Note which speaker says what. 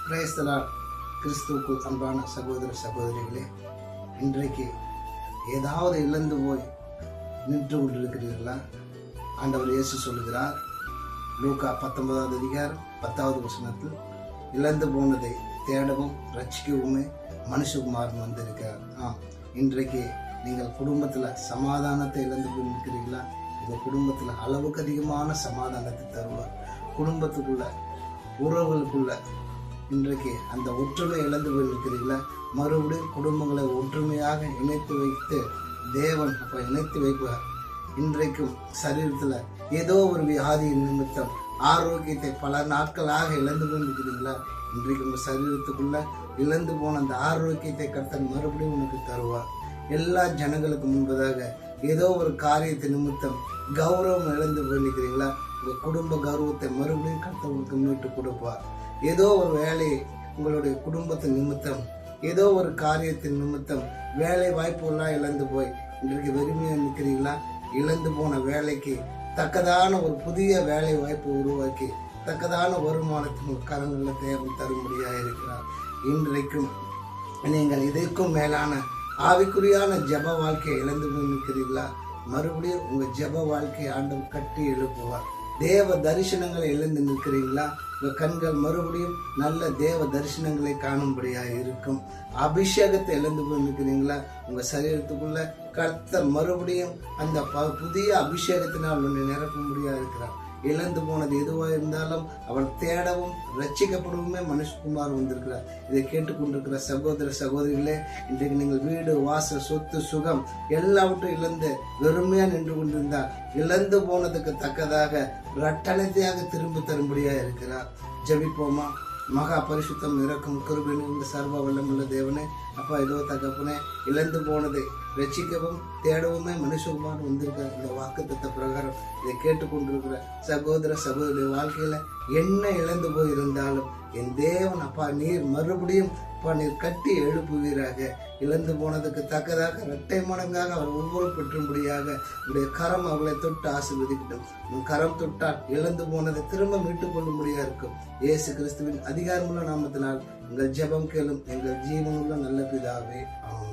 Speaker 1: Praise the Lord. கிறிஸ்துவுக்குள் அன்பான சகோதர சகோதரிகளே, இன்றைக்கு ஏதாவது இழந்து போய் நின்று கொண்டிருக்கிறீர்களா? ஆண்டவர் இயேசு சொல்லுகிறார், லூக்கா 19வது அதிகாரம் 10வது வசனத்தில், இழந்து போனதை தேடவும் ரட்சிக்கவுமே மனுஷகுமாரன் வந்திருக்கிறார். இன்றைக்கு நீங்கள் குடும்பத்தில் சமாதானத்தை இழந்து போய் நிற்கிறீர்களா? இந்த குடும்பத்தில் அளவுக்கு அதிகமான சமாதானத்தை தருவார். குடும்பத்துக்குள்ள உறவுகளுக்குள்ள இன்றைக்கு அந்த ஒற்றுமை இழந்து போய் நிற்கிறீர்களா? மறுபடியும் குடும்பங்களை ஒற்றுமையாக இணைத்து வைத்து தேவன் இணைத்து வைப்பார். இன்றைக்கும் சரீரத்தில் ஏதோ ஒரு வியாதியின் நிமித்தம் ஆரோக்கியத்தை பல நாட்களாக இழந்து போய் நிற்கிறீங்களா? இன்றைக்கு உங்கள் சரீரத்துக்குள்ள இழந்து போன அந்த ஆரோக்கியத்தை கர்த்தர் மறுபடியும் உனக்கு தருவார். எல்லா ஜனங்களுக்கு முன்பதாக ஏதோ ஒரு காரியத்தை நிமித்தம் கௌரவம் இழந்து போய் நிற்கிறீங்களா? உங்கள் குடும்ப கௌரவத்தை மறுபடியும் கர்த்தர் உங்களுக்கு மீட்டு கொடுப்பார். ஏதோ ஒரு வேலையை உங்களுடைய குடும்பத்தின் நிமித்தம், ஏதோ ஒரு காரியத்தின் நிமித்தம் வேலை வாய்ப்புகள்லாம் இழந்து போய் இன்றைக்கு வெறுமையாக நிற்கிறீங்களா? இழந்து போன வேலைக்கு தக்கதான ஒரு புதிய வேலை வாய்ப்பு உருவாக்கி தக்கதான வருமானத்தின் கரங்களில் தேவன் தரும்படியாக இருக்கிறார். இன்றைக்கும் நீங்கள் இதற்கும் மேலான ஆவிக்குரியான ஜெப வாழ்க்கையை இழந்து போய் நிற்கிறீர்களா? மறுபடியும் உங்க ஜெப வாழ்க்கையை ஆண்டவர் கட்டி எழுப்புவார். தேவ தரிசனங்களை இழந்து நிற்கிறீங்களா? உங்க கண்கள் மறுபடியும் நல்ல தேவ தரிசனங்களை காணும்படியாக இருக்கும். அபிஷேகத்தை இழந்து போய் நிற்கிறீங்களா? உங்க சரீரத்துக்குள்ள கர்த்தர் மறுபடியும் அந்த புதிய அபிஷேகத்தினால் உன்னை நிரப்பும்படியாக இருக்கிறார். இழந்து போனது எதுவாக இருந்தாலும் அவன் தேடவும் ரட்சிக்கப்படவுமே மனுஷகுமார் வந்திருக்கிறார். இதை கேட்டுக்கொண்டிருக்கிற சகோதர சகோதரிகளே, இன்றைக்கு நீங்கள் வீடு, வாசல், சொத்து, சுகம் எல்லாவற்றையும் இழந்து வெறுமையா நின்று கொண்டிருந்தால் இழந்து போனதுக்கு தக்கதாக ரட்டனத்தையாக திரும்ப தரும்படியாக இருக்கிறார். ஜெபிப்போமா? மகா பரிசுத்தம் இறக்கும் கிருபை நிறைந்த சர்வ வல்லமுள்ள தேவனே, அப்பா இதோ தகப்பனே, இழந்து போனதை ரட்சிக்கவும் தேடவுமே மனுஷகுமார் வந்திருக்கிற இந்த வாக்குத்தத்த பிரகாரம் இதை கேட்டுக்கொண்டிருக்கிற சகோதர சகோதரி வாழ்க்கையில என்ன இழந்து போயிருந்தாலும் என் தேவன் அப்பா நீர் மறுபடியும் நீர் கட்டி எழுப்புவீராக. இழந்து போனதுக்கு தக்கதாக இரட்டை மடங்காக அவர் ஒவ்வொரு பெற்றும்படியாக உடைய கரம் அவளை தொட்டு ஆசீர்வதிக்கட்டும். உன் கரம் தொட்டால் இழந்து போனதை திரும்ப மீட்டுக் கொள்ளும்படியா இருக்கும். இயேசு கிறிஸ்துவின் அதிகாரமுள்ள நாமத்தினால் உங்கள் ஜெபம் கேளும் எங்கள் ஜீவனுள்ள நல்ல பிதாவே. ஆமென்.